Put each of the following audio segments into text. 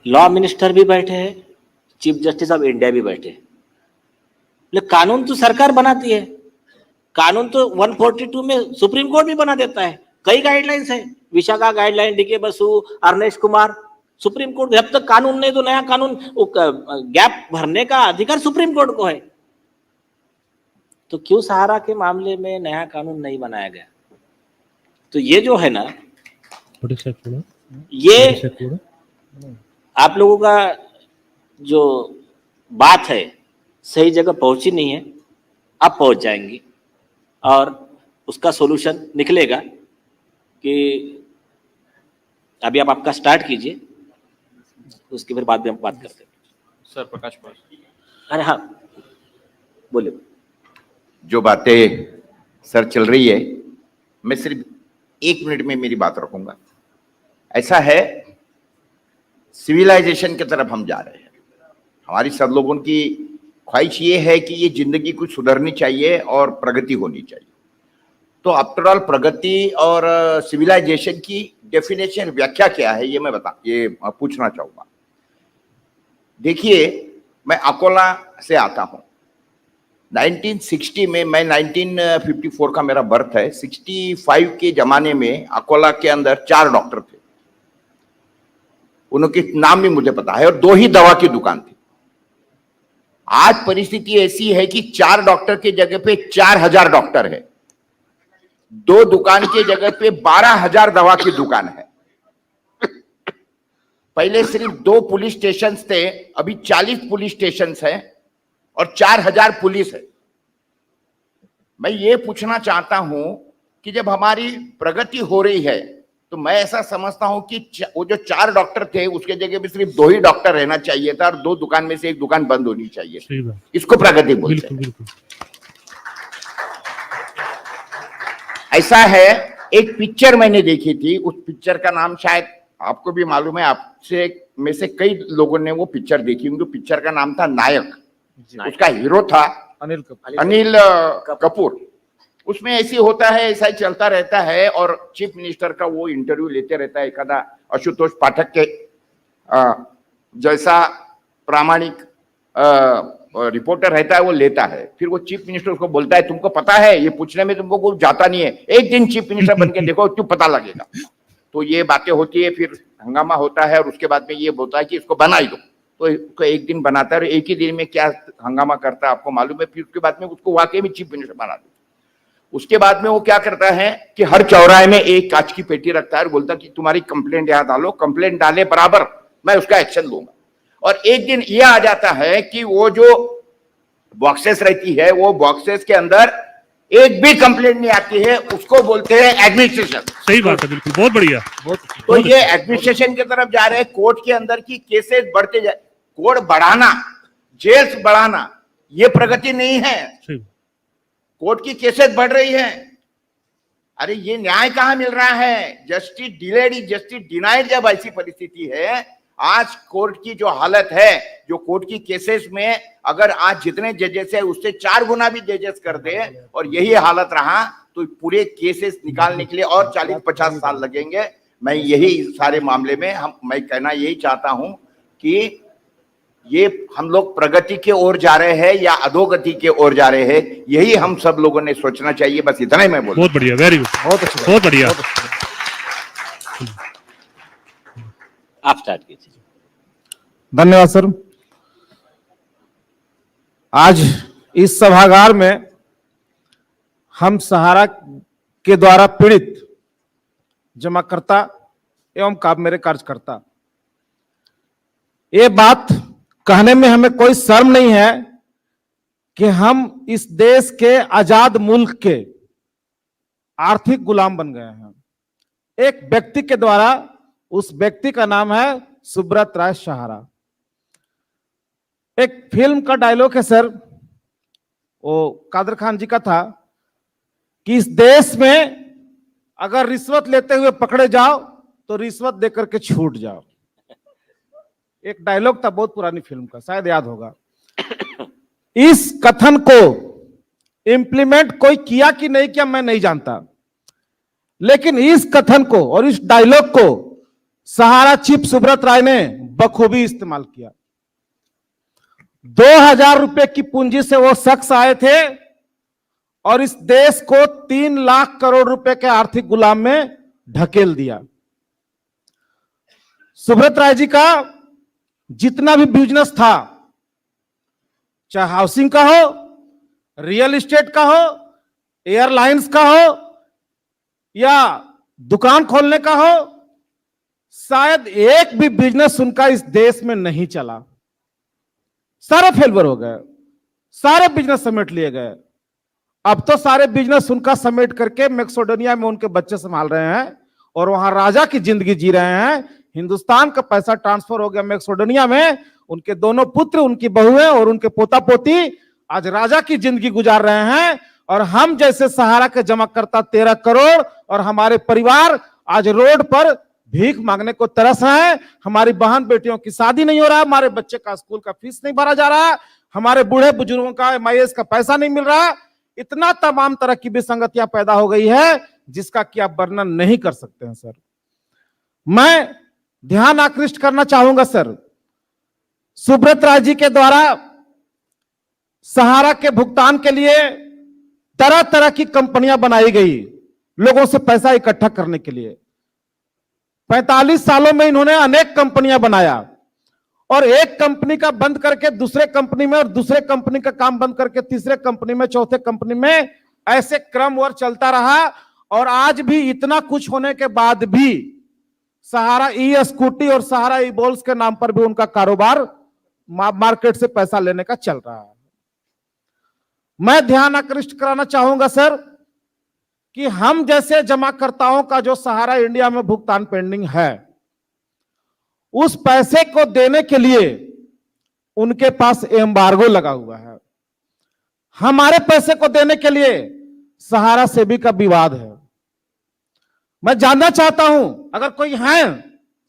Law minister भी बैठे हैं, चीफ जस्टिस ऑफ इंडिया भी बैठे हैं। लेकिन कानून तो सरकार बनाती है, कानून तो 142 में सुप्रीम कोर्ट भी बना देता है। कई गाइडलाइंस है, Vishakha guideline, D K Basu, Arnesh Kumar, supreme court. जब तक कानून नहीं तो नया कानून गैप भरने का अधिकार सुप्रीम कोर्ट को है। तो क्यों सहारा के मामले में नया कानून नहीं बनाया गया? तो ये जो है ना, ये आप लोगों का जो बात है सही जगह पहुंची नहीं है, अब पहुंच जाएंगी और उसका सॉल्यूशन निकलेगा। कि अभी आप आपका स्टार्ट कीजिए, उसके फिर बाद में हम बात करते हैं। सर प्रकाश पाल। अरे हाँ बोलिए। जो बातें सर चल रही है, मैं सिर्फ 1 मिनट में मेरी बात रखूंगा। ऐसा है, सिविलाइजेशन की तरफ हम जा रहे हैं। हमारी सब लोगों की ख्वाहिश ये है कि ये जिंदगी कुछ सुधरनी चाहिए और प्रगति होनी चाहिए। तो आफ्टर ऑल प्रगति और सिविलाइजेशन की डेफिनेशन, व्याख्या क्या है, ये पूछना चाहूंगा। देखिए, मैं अकोला से आता हूं। 1960 में, मैं 1954 का मेरा बर्थ है, 65 के जमाने में अकोला के अंदर 4 डॉक्टर थे। उनके नाम भी मुझे पता है, और 2 ही दवा की दुकान थी। आज परिस्थिति ऐसी है कि 4 डॉक्टर की जगह पे 4000 डॉक्टर है, 2 दुकान की जगह पे 12000 दवा की दुकान है। पहले सिर्फ 2 पुलिस स्टेशन थे, अभी 40 पुलिस स्टेशन हैं और 4000 पुलिस है। मैं ये पूछना चाहता हूं कि जब हमारी प्रगति हो रही है, तो मैं ऐसा समझता हूं कि वो जो 4 डॉक्टर थे उसके जगह पे सिर्फ 2 ही डॉक्टर रहना चाहिए था, और 2 दुकान में से 1 दुकान बंद होनी चाहिए। इसको प्रगति बोलते हैं। ऐसा है, एक पिक्चर मैंने देखी थी, उस पिक्चर का नाम शायद आपको भी मालूम है, आपसे में से कई लोगों ने वो पिक्चर देखी होंगी। पिक्चर का नाम था नायक। उसका हीरो था अनिल कपूर। उसमें ऐसी होता है, ऐसा ही चलता रहता है, और चीफ मिनिस्टर का वो इंटरव्यू लेते रहता है। एखादा आशुतोष पाठक के जैसा प्रामाणिक रिपोर्टर रहता है, वो लेता है। फिर वो चीफ मिनिस्टर को बोलता है, तुमको पता है, ये पूछने में तुमको कुछ जाता नहीं है, एक दिन चीफ मिनिस्टर बन के देखो, क्यों पता लगेगा। तो ये बातें होती है, फिर हंगामा होता है, और उसके बाद में ये बोलता है कि इसको बना ही दो। तो उसको एक दिन बनाता है, और एक ही दिन में क्या हंगामा करता है आपको मालूम है। फिर उसके बाद में उसको वाकई में चीफ मिनिस्टर बना दो। उसके बाद में वो क्या करता है कि हर चौराहे में एक कांच की पेटी रखता है और बोलता है कि तुम्हारी कंप्लेंट यहाँ डालो, कंप्लेंट डाले बराबर मैं उसका एक्शन लूंगा। और एक दिन ये आ जाता है कि वो जो बॉक्सेस रहती है, वो बॉक्सेस के अंदर एक भी कंप्लेंट नहीं आती है, उसको बोलते हैं एडमिनिस्ट्रेशन। सही बात है, बिल्कुल, बहुत बढ़िया। तो ये एडमिनिस्ट्रेशन की तरफ जा रहे हैं। कोर्ट के अंदर की केसेस बढ़ते जाए, कोर्ट बढ़ाना, जेल्स बढ़ाना, ये प्रगति नहीं है। कोर्ट की केसेस बढ़ रही है। अरे ये न्याय कहां मिल रहा है? Justice delayed is justice denied. जब ऐसी परिस्थिति है, आज कोर्ट की जो हालत है, जो कोर्ट की केसेस में अगर आज जितने जजेस है उससे 4 गुना भी जजेस कर दे, और यही हालत रहा, तो पूरे केसेस निकालने के लिए और 40-50 साल लगेंगे। मैं यही सारे मामले में मैं कहना यही चाहता हूं कि ये हम लोग प्रगति के ओर जा रहे हैं या अधोगति के ओर जा रहे हैं, यही हम सब लोगों ने सोचना चाहिए। बस इतना ही मैं बोलूं। बहुत बढ़िया, वेरी गुड, बहुत अच्छा, बहुत बढ़िया। आप स्टार्ट कीजिए। धन्यवाद सर। आज इस सभागार में हम सहारा के द्वारा पीड़ित जमाकर्ता एवं मेरे कार्यकर्ता, ये बात कहने में हमें कोई शर्म नहीं है कि हम इस देश के आजाद मुल्क के आर्थिक गुलाम बन गए हैं एक व्यक्ति के द्वारा। उस व्यक्ति का नाम है सुब्रत राय सहारा। एक फिल्म का डायलॉग है सर, वो कादर खान जी का था कि इस देश में अगर रिश्वत लेते हुए पकड़े जाओ तो रिश्वत देकर के छूट जाओ। एक डायलॉग था बहुत पुरानी फिल्म का, शायद याद होगा। इस कथन को इंप्लीमेंट कोई किया कि नहीं किया मैं नहीं जानता, लेकिन इस कथन को और इस डायलॉग को सहारा चीफ सुब्रत राय ने बखूबी इस्तेमाल किया। 2000 रुपए की पूंजी से वो शख्स आए थे और इस देश को 3 लाख करोड़ रुपए के आर्थिक गुलाम में ढकेल दिया। सुब्रत राय जी का जितना भी बिजनेस था, चाहे हाउसिंग का हो, रियल एस्टेट का हो, एयरलाइंस का हो या दुकान खोलने का हो, शायद एक भी बिजनेस उनका इस देश में नहीं चला। सारे फेलवर हो गए, सारे बिजनेस समेट लिए गए। अब तो सारे बिजनेस उनका समेट करके मैक्सिडोनिया में उनके बच्चे संभाल रहे हैं और वहां राजा की जिंदगी जी रहे हैं। हिंदुस्तान का पैसा ट्रांसफर हो गया मैक्सिडोनिया में, उनके दोनों पुत्र, उनकी बहुएं और उनके पोता पोती आज राजा की जिंदगी गुजार रहे हैं। और हम जैसे सहारा के जमाकर्ता 13 करोड़ और हमारे परिवार आज रोड पर भीख मांगने को तरस रहे हैं। हमारी बहन बेटियों की शादी नहीं हो रहा, हमारे बच्चे का स्कूल का फीस नहीं भरा जा रहा, हमारे बूढ़े बुजुर्गों का MIS का पैसा नहीं मिल रहा। इतना तमाम तरह की विसंगतियां पैदा हो गई है जिसका कि आप वर्णन नहीं कर सकते हैं सर। मैं ध्यान आकृष्ट करना चाहूंगा सर, सुब्रत राय जी के द्वारा सहारा के भुगतान के लिए तरह तरह की कंपनियां बनाई गई लोगों से पैसा इकट्ठा करने के लिए। 45 सालों में इन्होंने अनेक कंपनियां बनाया और एक कंपनी का बंद करके दूसरे कंपनी में और दूसरे कंपनी का काम बंद करके तीसरे कंपनी में, चौथे कंपनी में, ऐसे क्रमवार चलता रहा। और आज भी इतना कुछ होने के बाद भी सहारा ई स्कूटी और सहारा ई बॉल्स के नाम पर भी उनका कारोबार मार्केट से पैसा लेने का चल रहा है। मैं ध्यान आकृष्ट कराना चाहूंगा सर कि हम जैसे जमाकर्ताओं का जो सहारा इंडिया में भुगतान पेंडिंग है, उस पैसे को देने के लिए उनके पास एम्बार्गो लगा हुआ है। हमारे पैसे को देने के लिए सहारा से भी का विवाद है। मैं जानना चाहता हूं, अगर कोई है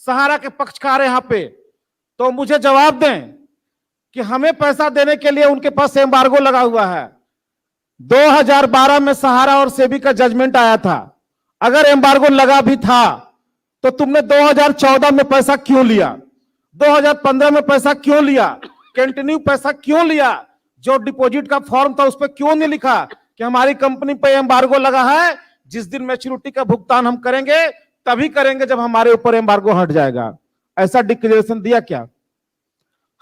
सहारा के पक्षकार यहां पे, तो मुझे जवाब दें कि हमें पैसा देने के लिए उनके पास एम्बार्गो लगा हुआ है। 2012 में सहारा और सेबी का जजमेंट आया था। अगर एम्बार्गो लगा भी था तो तुमने 2014 में पैसा क्यों लिया, 2015 में पैसा क्यों लिया, कंटिन्यू पैसा क्यों लिया? जो डिपॉजिट का फॉर्म था उस पर क्यों नहीं लिखा कि हमारी कंपनी पे एम्बार्गो लगा है, जिस दिन मैच्योरिटी का भुगतान हम करेंगे तभी करेंगे जब हमारे ऊपर एम्बार्गो हट जाएगा। ऐसा डिक्लेरेशन दिया क्या?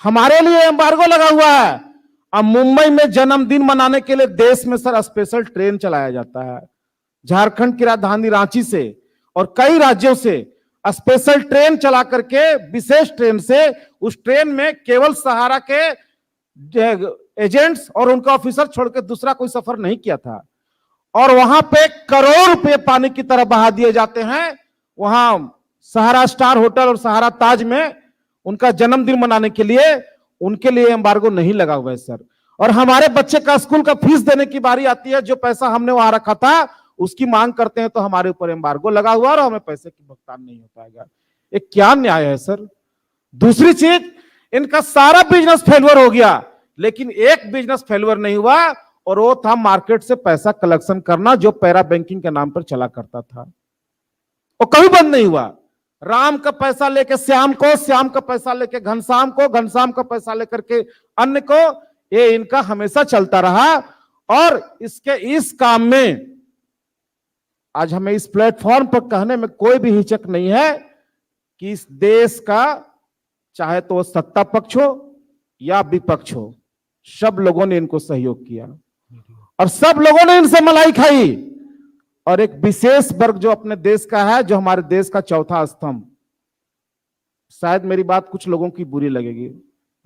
हमारे लिए एम्बार्गो लगा हुआ है। अब मुंबई में जन्मदिन मनाने के लिए देश में सर स्पेशल ट्रेन चलाया जाता है, झारखंड की राजधानी रांची से और कई राज्यों से स्पेशल ट्रेन चला करके, विशेष ट्रेन से, उस ट्रेन में केवल सहारा के एजेंट्स और उनका ऑफिसर छोड़ के दूसरा कोई सफर नहीं किया था। और वहां पे करोड़ रुपए पानी की तरह बहा दिए जाते हैं। वहां सहारा स्टार होटल और सहारा ताज में उनका जन्मदिन मनाने के लिए उनके लिए एम्बार्गो नहीं लगा हुआ है सर। और हमारे बच्चे का स्कूल का फीस देने की बारी आती है, जो पैसा हमने वहां रखा था उसकी मांग करते हैं तो हमारे ऊपर एम्बार्गो लगा हुआ और हमें पैसे की भुगतान नहीं हो पाएगा। ये क्या न्याय है सर? दूसरी चीज, इनका सारा बिजनेस फेलवर हो गया, लेकिन एक बिजनेस फेलवर नहीं हुआ और वो था मार्केट से पैसा कलेक्शन करना, जो पैरा बैंकिंग के नाम पर चला करता था। वो कभी बंद नहीं हुआ। राम का पैसा लेके श्याम को, श्याम का पैसा लेके घनश्याम को, घनश्याम का पैसा लेकर के अन्य को, ये इनका हमेशा चलता रहा। और इसके इस काम में आज हमें इस प्लेटफॉर्म पर कहने में कोई भी हिचक नहीं है कि इस देश का, चाहे तो सत्ता पक्ष हो या विपक्ष हो, सब लोगों ने इनको सहयोग किया और सब लोगों ने इनसे मलाई खाई। और एक विशेष वर्ग जो अपने देश का है, जो हमारे देश का चौथा स्तंभ, शायद मेरी बात कुछ लोगों की बुरी लगेगी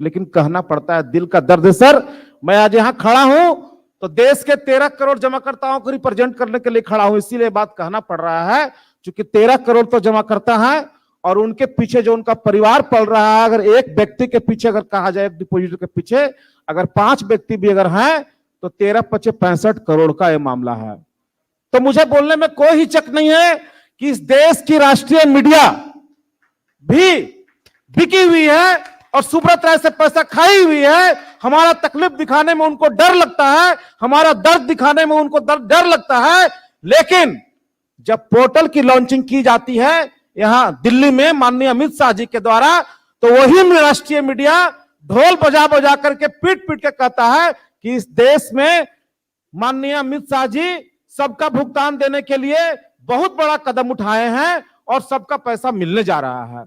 लेकिन कहना पड़ता है, दिल का दर्द है सर। मैं आज यहां खड़ा हूं तो देश के 13 करोड़ जमाकर्ताओं को रिप्रेजेंट करने के लिए खड़ा हूं, इसीलिए बात कहना पड़ रहा है। क्योंकि 13 करोड़ तो जमाकर्ता हैं और उनके पीछे जो उनका परिवार पल रहा है, अगर एक व्यक्ति के पीछे अगर कहा जाए, डिपोजिट के पीछे अगर 5 व्यक्ति भी अगर हैं तो 13-5 करोड़ का यह मामला है। तो मुझे बोलने में कोई हिचक नहीं है कि इस देश की राष्ट्रीय मीडिया भी बिकी हुई है और सुब्रत राय से पैसा खाई हुई है। हमारा तकलीफ दिखाने में उनको डर लगता है, हमारा दर्द दिखाने में उनको डर लगता है। लेकिन जब पोर्टल की लॉन्चिंग की जाती है यहां दिल्ली में माननीय अमित शाह जी के द्वारा, तो वही राष्ट्रीय मीडिया ढोल बजा बजा करके पीट पीट के कहता है कि इस देश में माननीय अमित शाह जी सबका भुगतान देने के लिए बहुत बड़ा कदम उठाए हैं और सबका पैसा मिलने जा रहा है।